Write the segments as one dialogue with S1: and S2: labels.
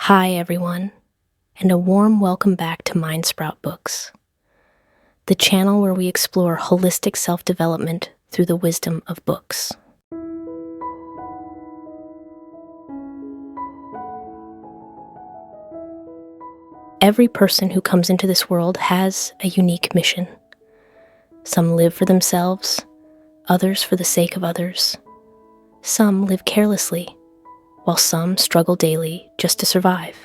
S1: Hi, everyone, and a warm welcome back to Mindsprout Books, the channel where we explore holistic self-development through the wisdom of books. Every person who comes into this world has a unique mission. Some live for themselves, others for the sake of others. Some live carelessly, while some struggle daily just to survive.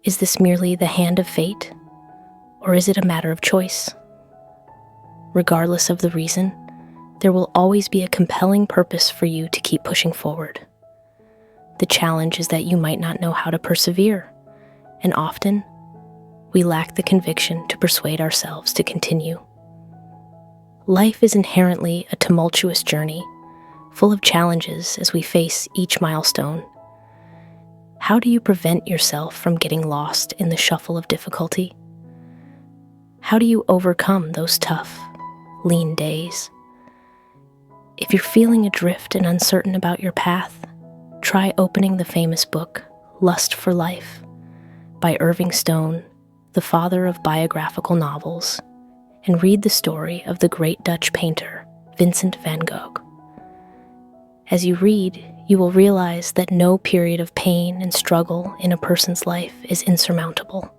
S1: Is this merely the hand of fate, or is it a matter of choice? Regardless of the reason, there will always be a compelling purpose for you to keep pushing forward. The challenge is that you might not know how to persevere, and often, we lack the conviction to persuade ourselves to continue. Life is inherently a tumultuous journey, full of challenges as we face each milestone. How do you prevent yourself from getting lost in the shuffle of difficulty? How do you overcome those tough, lean days? If you're feeling adrift and uncertain about your path, try opening the famous book, Lust for Life, by Irving Stone, the father of biographical novels, and read the story of the great Dutch painter, Vincent van Gogh. As you read, you will realize that no period of pain and struggle in a person's life is insurmountable.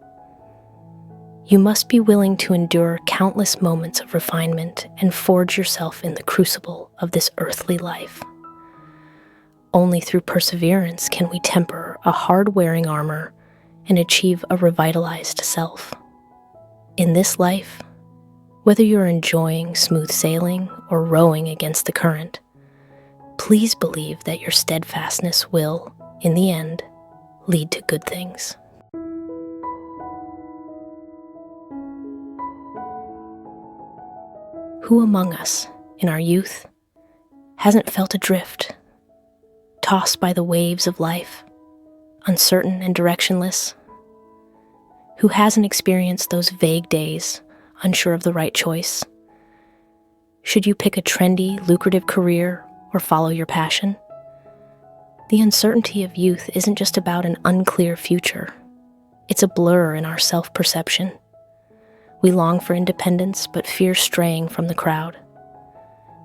S1: You must be willing to endure countless moments of refinement and forge yourself in the crucible of this earthly life. Only through perseverance can we temper a hard-wearing armor and achieve a revitalized self. In this life, whether you're enjoying smooth sailing or rowing against the current, please believe that your steadfastness will, in the end, lead to good things. Who among us, in our youth, hasn't felt adrift, tossed by the waves of life, uncertain and directionless? Who hasn't experienced those vague days, unsure of the right choice? Should you pick a trendy, lucrative career or follow your passion? The uncertainty of youth isn't just about an unclear future. It's a blur in our self-perception. We long for independence, but fear straying from the crowd.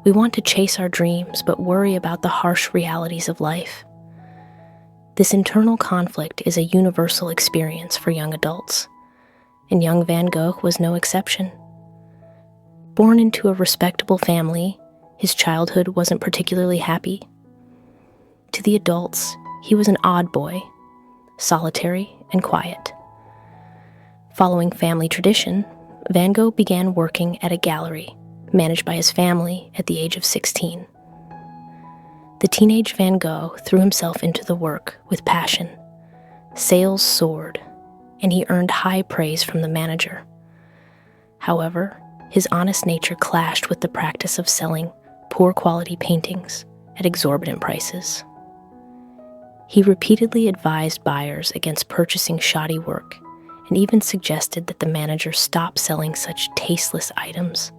S1: We want to chase our dreams, but worry about the harsh realities of life. This internal conflict is a universal experience for young adults, and young Van Gogh was no exception. Born into a respectable family, his childhood wasn't particularly happy. To the adults, he was an odd boy, solitary and quiet. Following family tradition, Van Gogh began working at a gallery managed by his family at the age of 16. The teenage Van Gogh threw himself into the work with passion. Sales soared, and he earned high praise from the manager. However, his honest nature clashed with the practice of selling poor quality paintings at exorbitant prices. He repeatedly advised buyers against purchasing shoddy work and even suggested that the manager stop selling such tasteless items.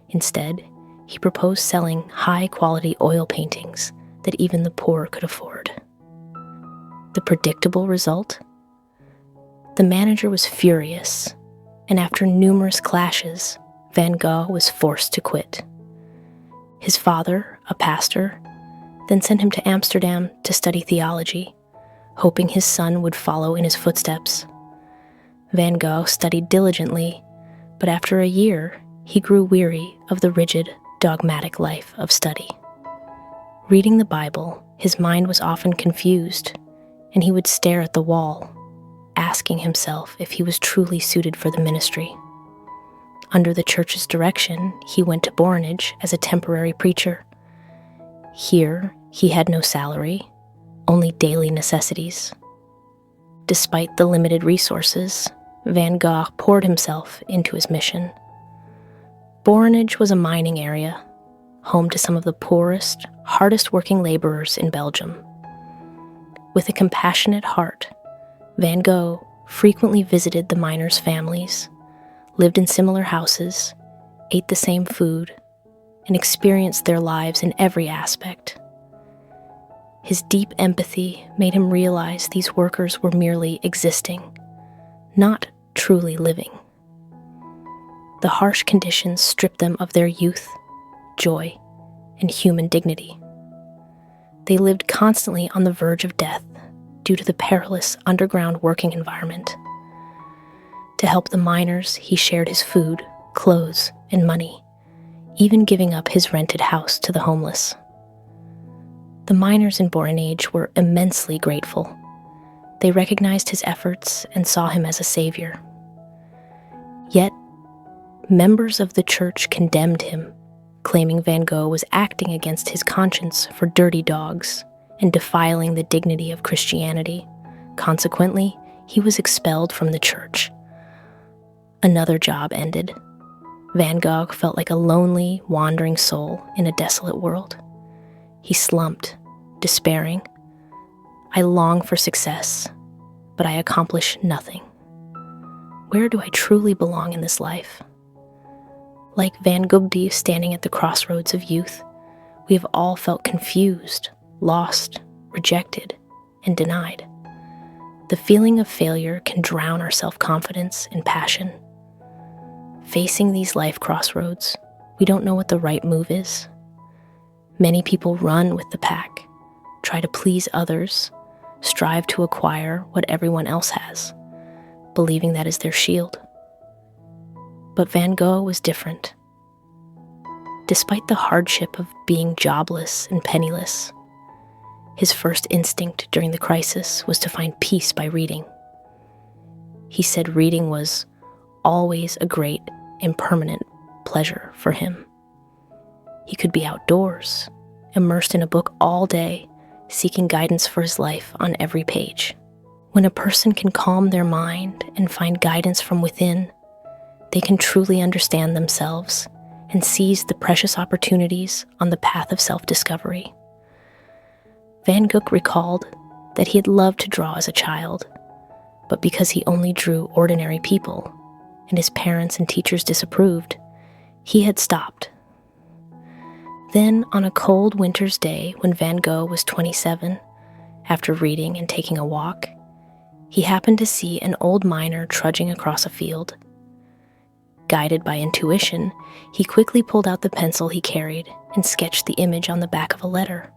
S1: Instead, he proposed selling high-quality oil paintings that even the poor could afford. The predictable result? The manager was furious, and after numerous clashes, Van Gogh was forced to quit. His father, a pastor, then sent him to Amsterdam to study theology, hoping his son would follow in his footsteps. Van Gogh studied diligently, but after a year, he grew weary of the rigid, dogmatic life of study. Reading the Bible, his mind was often confused, and he would stare at the wall, asking himself if he was truly suited for the ministry. Under the church's direction, he went to Bornage as a temporary preacher. Here, he had no salary, only daily necessities. Despite the limited resources, Van Gogh poured himself into his mission. Bornage was a mining area, home to some of the poorest, hardest-working laborers in Belgium. With a compassionate heart, Van Gogh frequently visited the miners' families, lived in similar houses, ate the same food, and experienced their lives in every aspect. His deep empathy made him realize these workers were merely existing, not truly living. The harsh conditions stripped them of their youth, joy, and human dignity. They lived constantly on the verge of death due to the perilous underground working environment. To help the miners, he shared his food, clothes, and money, even giving up his rented house to the homeless. The miners in Borinage were immensely grateful. They recognized his efforts and saw him as a savior. Yet, members of the church condemned him, claiming Van Gogh was acting against his conscience for dirty dogs and defiling the dignity of Christianity. Consequently, he was expelled from the church. Another job ended. Van Gogh felt like a lonely, wandering soul in a desolate world. He slumped, despairing. I long for success, but I accomplish nothing. Where do I truly belong in this life? Like Van Gogh standing at the crossroads of youth, we have all felt confused, lost, rejected, and denied. The feeling of failure can drown our self-confidence and passion. Facing these life crossroads, we don't know what the right move is. Many people run with the pack, try to please others, strive to acquire what everyone else has, believing that is their shield. But Van Gogh was different. Despite the hardship of being jobless and penniless, his first instinct during the crisis was to find peace by reading. He said reading was always a great and permanent pleasure for him. He could be outdoors, immersed in a book all day, seeking guidance for his life on every page. When a person can calm their mind and find guidance from within, they can truly understand themselves and seize the precious opportunities on the path of self-discovery. Van Gogh recalled that he had loved to draw as a child, but because he only drew ordinary people, and his parents and teachers disapproved, he had stopped. Then, on a cold winter's day when Van Gogh was 27, after reading and taking a walk, he happened to see an old miner trudging across a field. Guided by intuition, he quickly pulled out the pencil he carried and sketched the image on the back of a letter.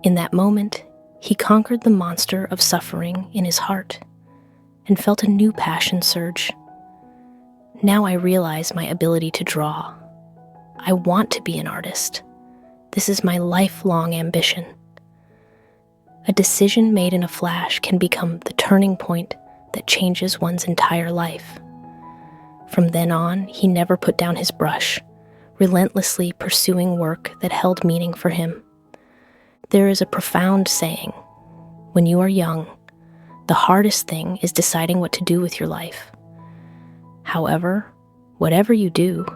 S1: In that moment, he conquered the monster of suffering in his heart and felt a new passion surge. Now I realize my ability to draw. I want to be an artist. This is my lifelong ambition. A decision made in a flash can become the turning point that changes one's entire life. From then on, he never put down his brush, relentlessly pursuing work that held meaning for him. There is a profound saying, when you are young, the hardest thing is deciding what to do with your life. However, whatever you do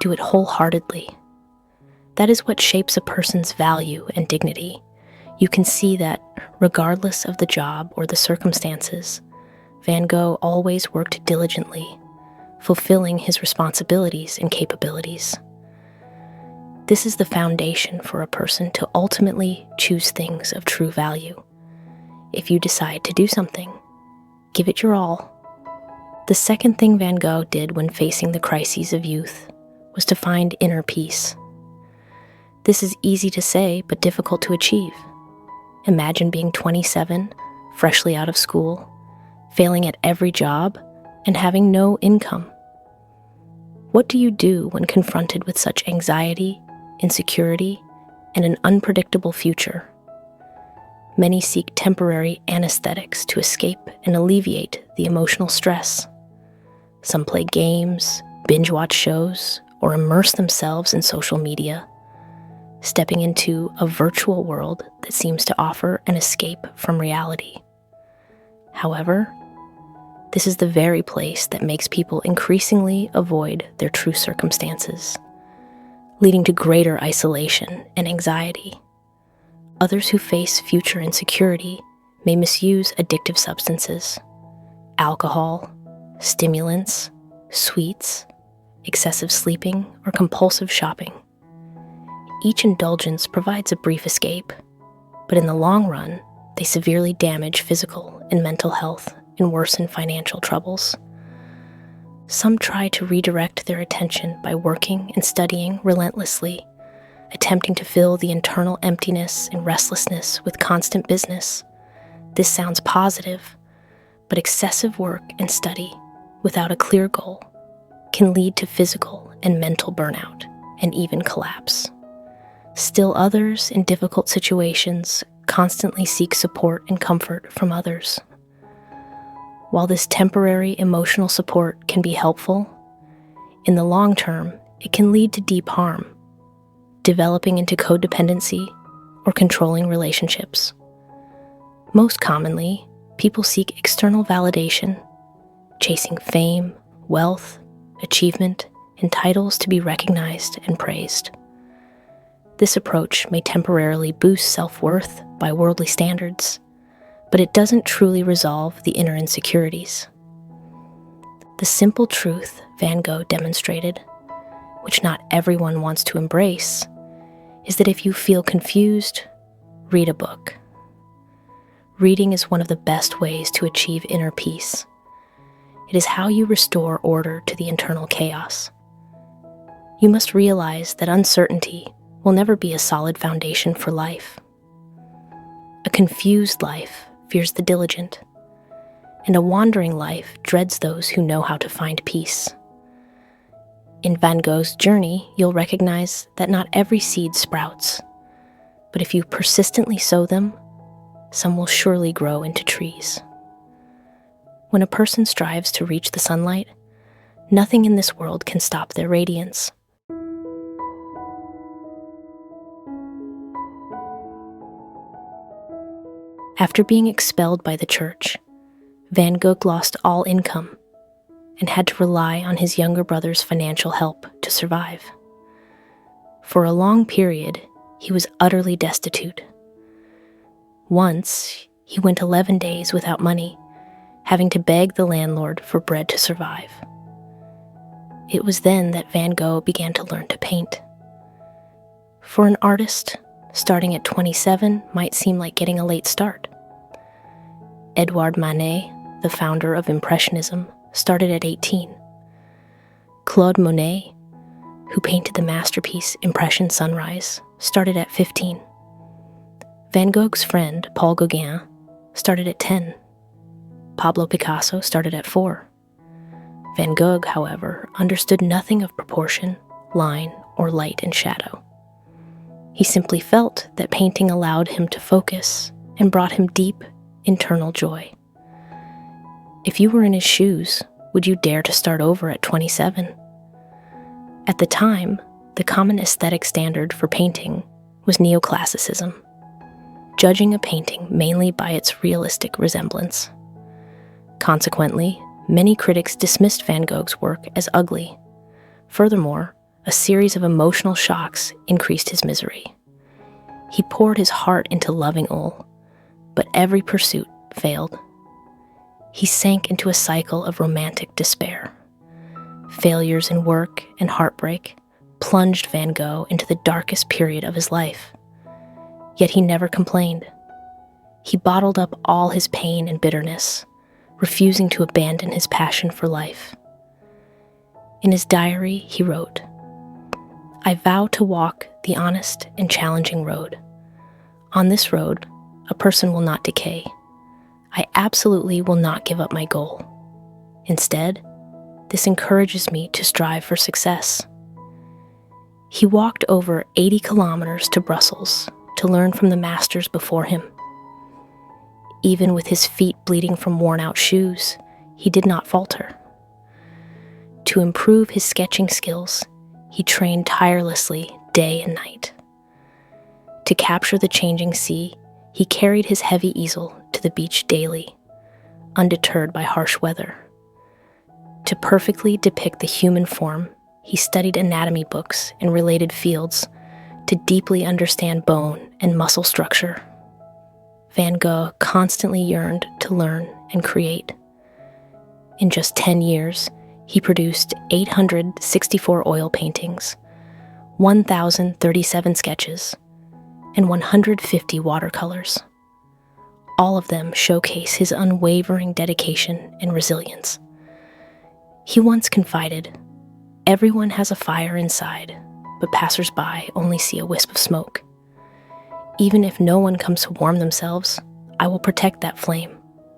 S1: it wholeheartedly. That is what shapes a person's value and dignity. You can see that, regardless of the job or the circumstances, Van Gogh always worked diligently, fulfilling his responsibilities and capabilities. This is the foundation for a person to ultimately choose things of true value. If you decide to do something, give it your all. The second thing Van Gogh did when facing the crises of youth was to find inner peace. This is easy to say, but difficult to achieve. Imagine being 27, freshly out of school, failing at every job, and having no income. What do you do when confronted with such anxiety, insecurity, and an unpredictable future? Many seek temporary anesthetics to escape and alleviate the emotional stress. Some play games, binge-watch shows, or immerse themselves in social media, stepping into a virtual world that seems to offer an escape from reality. However, this is the very place that makes people increasingly avoid their true circumstances, leading to greater isolation and anxiety. Others who face future insecurity may misuse addictive substances, alcohol, stimulants, sweets, excessive sleeping, or compulsive shopping. Each indulgence provides a brief escape, but in the long run, they severely damage physical and mental health and worsen financial troubles. Some try to redirect their attention by working and studying relentlessly, attempting to fill the internal emptiness and restlessness with constant business. This sounds positive, but excessive work and study without a clear goal can lead to physical and mental burnout and even collapse. Still others in difficult situations constantly seek support and comfort from others. While this temporary emotional support can be helpful, in the long term, it can lead to deep harm, developing into codependency or controlling relationships. Most commonly, people seek external validation, chasing fame, wealth, achievement, and titles to be recognized and praised. This approach may temporarily boost self-worth by worldly standards, but it doesn't truly resolve the inner insecurities. The simple truth Van Gogh demonstrated, which not everyone wants to embrace, is that if you feel confused, read a book. Reading is one of the best ways to achieve inner peace. It is how you restore order to the internal chaos. You must realize that uncertainty will never be a solid foundation for life. A confused life fears the diligent, and a wandering life dreads those who know how to find peace. In Van Gogh's journey, you'll recognize that not every seed sprouts, but if you persistently sow them, some will surely grow into trees. When a person strives to reach the sunlight, nothing in this world can stop their radiance. After being expelled by the church, Van Gogh lost all income and had to rely on his younger brother's financial help to survive. For a long period, he was utterly destitute. Once, he went 11 days without money, having to beg the landlord for bread to survive. It was then that Van Gogh began to learn to paint. For an artist, starting at 27 might seem like getting a late start. Edouard Manet, the founder of Impressionism, started at 18. Claude Monet, who painted the masterpiece Impression Sunrise, started at 15. Van Gogh's friend, Paul Gauguin, started at 10. Pablo Picasso started at 4. Van Gogh, however, understood nothing of proportion, line, or light and shadow. He simply felt that painting allowed him to focus and brought him deep, internal joy. If you were in his shoes, would you dare to start over at 27? At the time, the common aesthetic standard for painting was neoclassicism, judging a painting mainly by its realistic resemblance. Consequently, many critics dismissed Van Gogh's work as ugly. Furthermore, a series of emotional shocks increased his misery. He poured his heart into loving Ol, but every pursuit failed. He sank into a cycle of romantic despair. Failures in work and heartbreak plunged Van Gogh into the darkest period of his life. Yet he never complained. He bottled up all his pain and bitterness, refusing to abandon his passion for life. In his diary, he wrote, "I vow to walk the honest and challenging road. On this road, a person will not decay. I absolutely will not give up my goal. Instead, this encourages me to strive for success." He walked over 80 kilometers to Brussels to learn from the masters before him. Even with his feet bleeding from worn-out shoes, he did not falter. To improve his sketching skills, he trained tirelessly day and night. To capture the changing sea, he carried his heavy easel to the beach daily, undeterred by harsh weather. To perfectly depict the human form, he studied anatomy books in related fields to deeply understand bone and muscle structure. Van Gogh constantly yearned to learn and create. In just 10 years, he produced 864 oil paintings, 1,037 sketches, and 150 watercolors. All of them showcase his unwavering dedication and resilience. He once confided, "Everyone has a fire inside, but passers-by only see a wisp of smoke. Even if no one comes to warm themselves, I will protect that flame,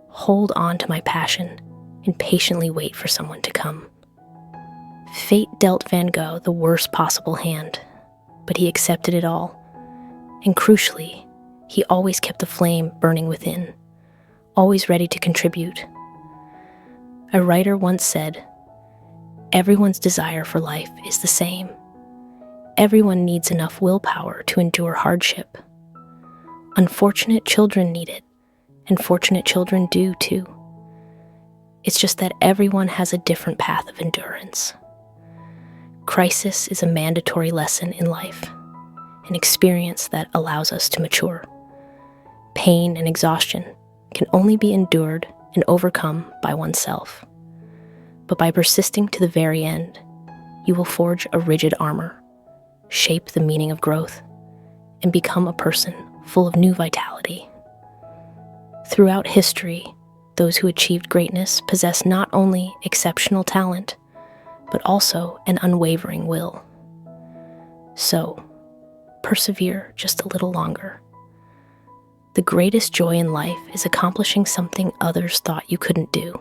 S1: hold on to my passion, and patiently wait for someone to come." Fate dealt Van Gogh the worst possible hand, but he accepted it all. And crucially, he always kept the flame burning within, always ready to contribute. A writer once said, "Everyone's desire for life is the same. Everyone needs enough willpower to endure hardship. Unfortunate children need it, and fortunate children do too. It's just that everyone has a different path of endurance." Crisis is a mandatory lesson in life, an experience that allows us to mature. Pain and exhaustion can only be endured and overcome by oneself. But by persisting to the very end, you will forge a rigid armor, shape the meaning of growth, and become a person full of new vitality. Throughout history, those who achieved greatness possess not only exceptional talent, but also an unwavering will. So, persevere just a little longer. The greatest joy in life is accomplishing something others thought you couldn't do.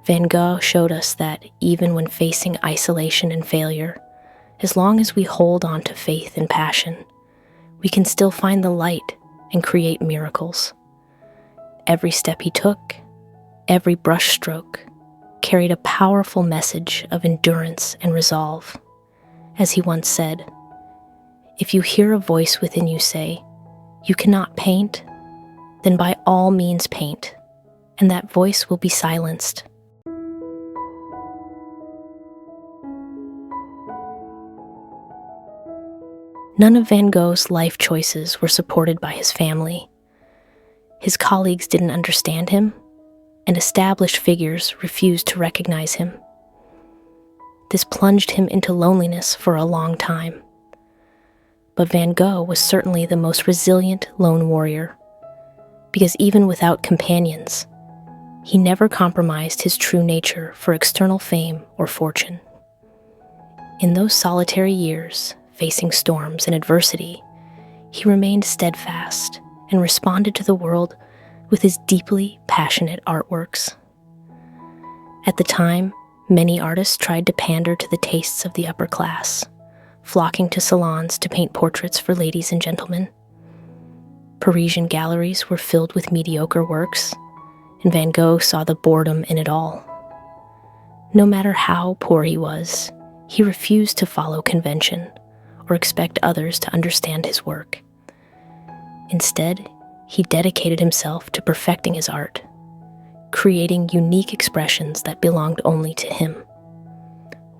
S1: Van Gogh showed us that even when facing isolation and failure, as long as we hold on to faith and passion, we can still find the light and create miracles. Every step he took, every brushstroke, carried a powerful message of endurance and resolve. As he once said, "If you hear a voice within you say, 'You cannot paint,' then by all means paint, and that voice will be silenced." None of Van Gogh's life choices were supported by his family. His colleagues didn't understand him, and established figures refused to recognize him. This plunged him into loneliness for a long time. But Van Gogh was certainly the most resilient lone warrior, because even without companions, he never compromised his true nature for external fame or fortune. In those solitary years, facing storms and adversity, he remained steadfast and responded to the world with his deeply passionate artworks. At the time, many artists tried to pander to the tastes of the upper class, flocking to salons to paint portraits for ladies and gentlemen. Parisian galleries were filled with mediocre works, and Van Gogh saw the boredom in it all. No matter how poor he was, he refused to follow convention or expect others to understand his work. Instead, he dedicated himself to perfecting his art, creating unique expressions that belonged only to him.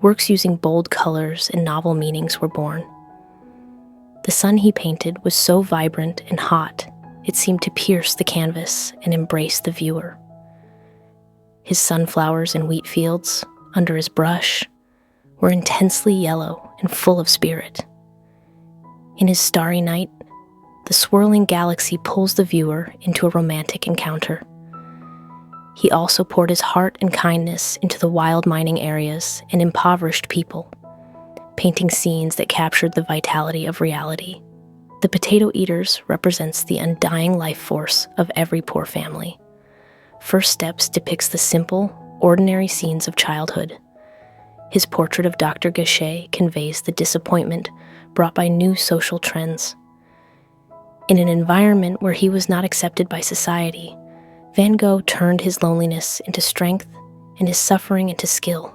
S1: Works using bold colors and novel meanings were born. The sun he painted was so vibrant and hot, it seemed to pierce the canvas and embrace the viewer. His sunflowers and wheat fields, under his brush, were intensely yellow and full of spirit. In his starry night, the swirling galaxy pulls the viewer into a romantic encounter. He also poured his heart and kindness into the wild mining areas and impoverished people, painting scenes that captured the vitality of reality. The Potato Eaters represents the undying life force of every poor family. First Steps depicts the simple, ordinary scenes of childhood. His portrait of Dr. Gachet conveys the disappointment brought by new social trends. In an environment where he was not accepted by society, Van Gogh turned his loneliness into strength and his suffering into skill,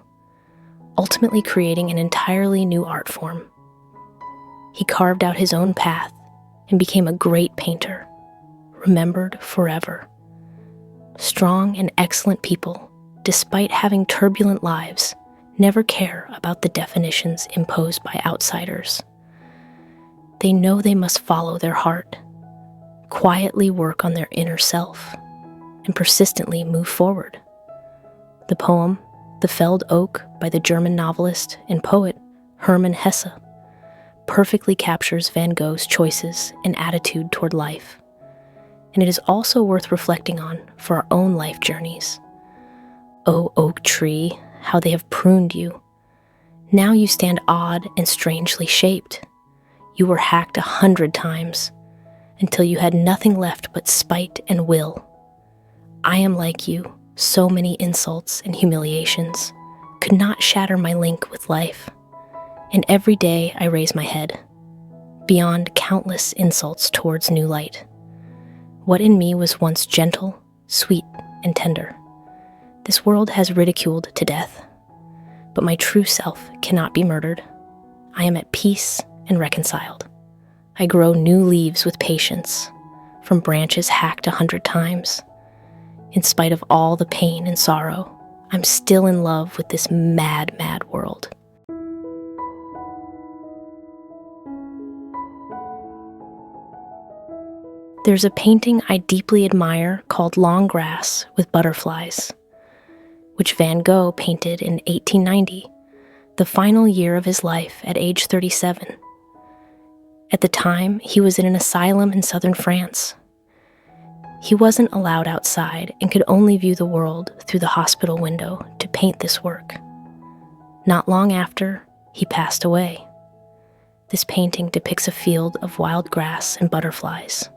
S1: ultimately creating an entirely new art form. He carved out his own path and became a great painter, remembered forever. Strong and excellent people, despite having turbulent lives, never care about the definitions imposed by outsiders. They know they must follow their heart, quietly work on their inner self, and persistently move forward. The poem, The Felled Oak by the German novelist and poet Hermann Hesse, perfectly captures Van Gogh's choices and attitude toward life, and it is also worth reflecting on for our own life journeys. O oak tree, how they have pruned you. Now you stand odd and strangely shaped. You were hacked 100 times, until you had nothing left but spite and will. I am like you, so many insults and humiliations could not shatter my link with life, and every day I raise my head, beyond countless insults towards new light. What in me was once gentle, sweet, and tender, this world has ridiculed to death, but my true self cannot be murdered. I am at peace and reconciled. I grow new leaves with patience, from branches hacked 100 times. In spite of all the pain and sorrow, I'm still in love with this mad, mad world. There's a painting I deeply admire called Long Grass with Butterflies, which Van Gogh painted in 1890, the final year of his life at age 37. At the time, he was in an asylum in southern France. He wasn't allowed outside and could only view the world through the hospital window to paint this work. Not long after, he passed away. This painting depicts a field of wild grass and butterflies.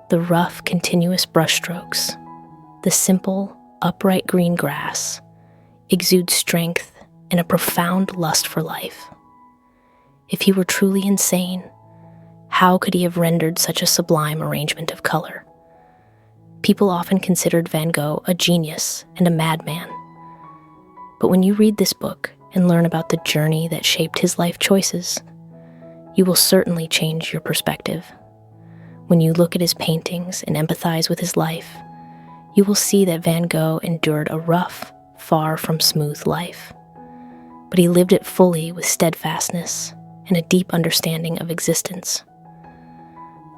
S1: The rough, continuous brushstrokes, the simple, upright green grass, exude strength and a profound lust for life. If he were truly insane, how could he have rendered such a sublime arrangement of color? People often considered Van Gogh a genius and a madman. But when you read this book and learn about the journey that shaped his life choices, you will certainly change your perspective. When you look at his paintings and empathize with his life, you will see that Van Gogh endured a rough, far from smooth life. But he lived it fully with steadfastness and a deep understanding of existence.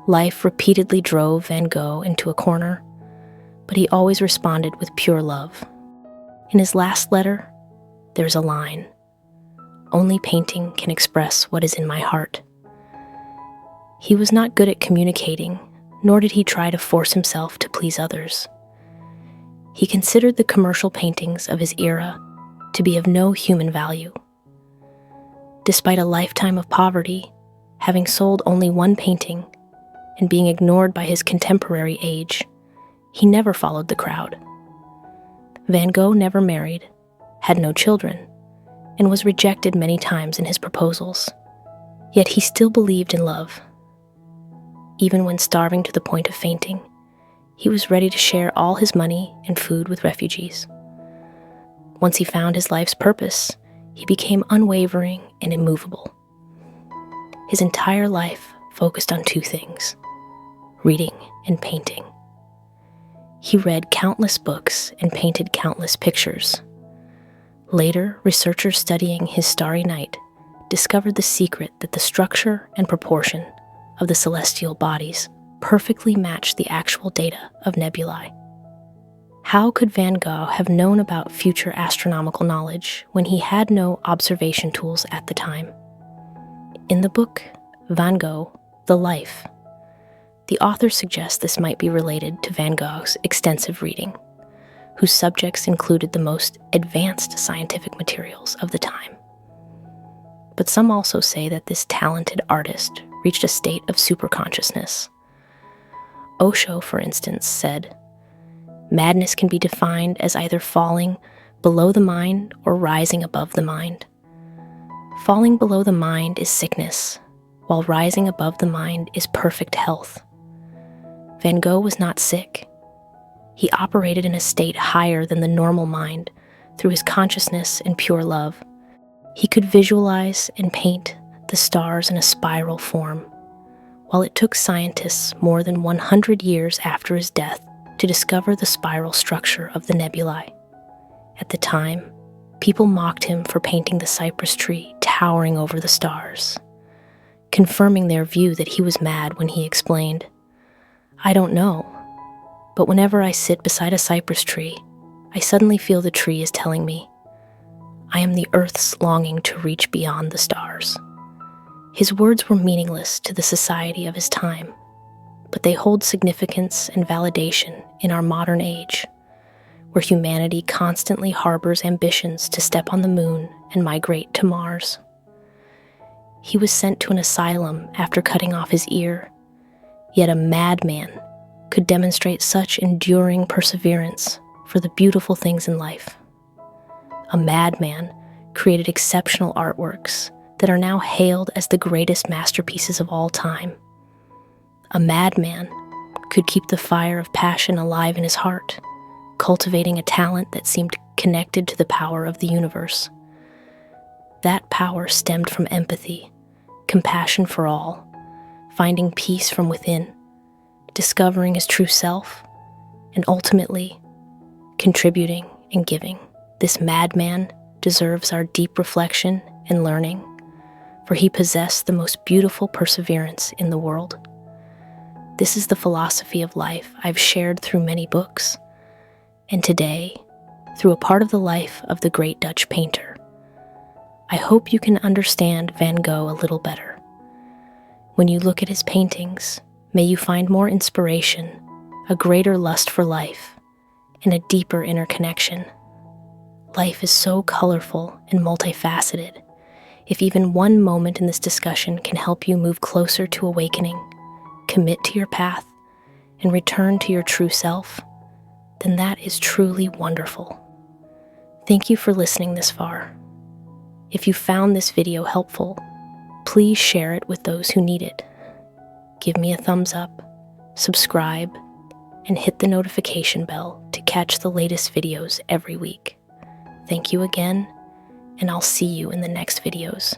S1: Life repeatedly drove Van Gogh into a corner, but he always responded with pure love. In his last letter, there's a line, "Only painting can express what is in my heart." He was not good at communicating, nor did he try to force himself to please others. He considered the commercial paintings of his era to be of no human value. Despite a lifetime of poverty, having sold only one painting, and being ignored by his contemporary age, he never followed the crowd. Van Gogh never married, had no children, and was rejected many times in his proposals. Yet he still believed in love. Even when starving to the point of fainting, he was ready to share all his money and food with refugees. Once he found his life's purpose, he became unwavering and immovable. His entire life focused on two things: reading and painting. He read countless books and painted countless pictures. Later, researchers studying his starry night discovered the secret that the structure and proportion of the celestial bodies perfectly matched the actual data of nebulae. How could Van Gogh have known about future astronomical knowledge when he had no observation tools at the time? In the book, Van Gogh, The Life, the author suggests this might be related to Van Gogh's extensive reading, whose subjects included the most advanced scientific materials of the time. But some also say that this talented artist reached a state of superconsciousness. Osho, for instance, said, "Madness can be defined as either falling below the mind or rising above the mind. Falling below the mind is sickness, while rising above the mind is perfect health." Van Gogh was not sick. He operated in a state higher than the normal mind through his consciousness and pure love. He could visualize and paint the stars in a spiral form, while it took scientists more than 100 years after his death to discover the spiral structure of the nebulae. At the time, people mocked him for painting the cypress tree towering over the stars, confirming their view that he was mad when he explained, "I don't know, but whenever I sit beside a cypress tree, I suddenly feel the tree is telling me, I am the Earth's longing to reach beyond the stars." His words were meaningless to the society of his time, but they hold significance and validation in our modern age, where humanity constantly harbors ambitions to step on the moon and migrate to Mars. He was sent to an asylum after cutting off his ear, yet a madman could demonstrate such enduring perseverance for the beautiful things in life. A madman created exceptional artworks that are now hailed as the greatest masterpieces of all time. A madman could keep the fire of passion alive in his heart, cultivating a talent that seemed connected to the power of the universe. That power stemmed from empathy, compassion for all, finding peace from within, discovering his true self, and ultimately contributing and giving. This madman deserves our deep reflection and learning, for he possessed the most beautiful perseverance in the world. This is the philosophy of life I've shared through many books, and today, through a part of the life of the great Dutch painter. I hope you can understand Van Gogh a little better. When you look at his paintings, may you find more inspiration, a greater lust for life, and a deeper inner connection. Life is so colorful and multifaceted. If even one moment in this discussion can help you move closer to awakening, commit to your path, and return to your true self, then that is truly wonderful. Thank you for listening this far. If you found this video helpful, please share it with those who need it. Give me a thumbs up, subscribe, and hit the notification bell to catch the latest videos every week. Thank you again, and I'll see you in the next videos.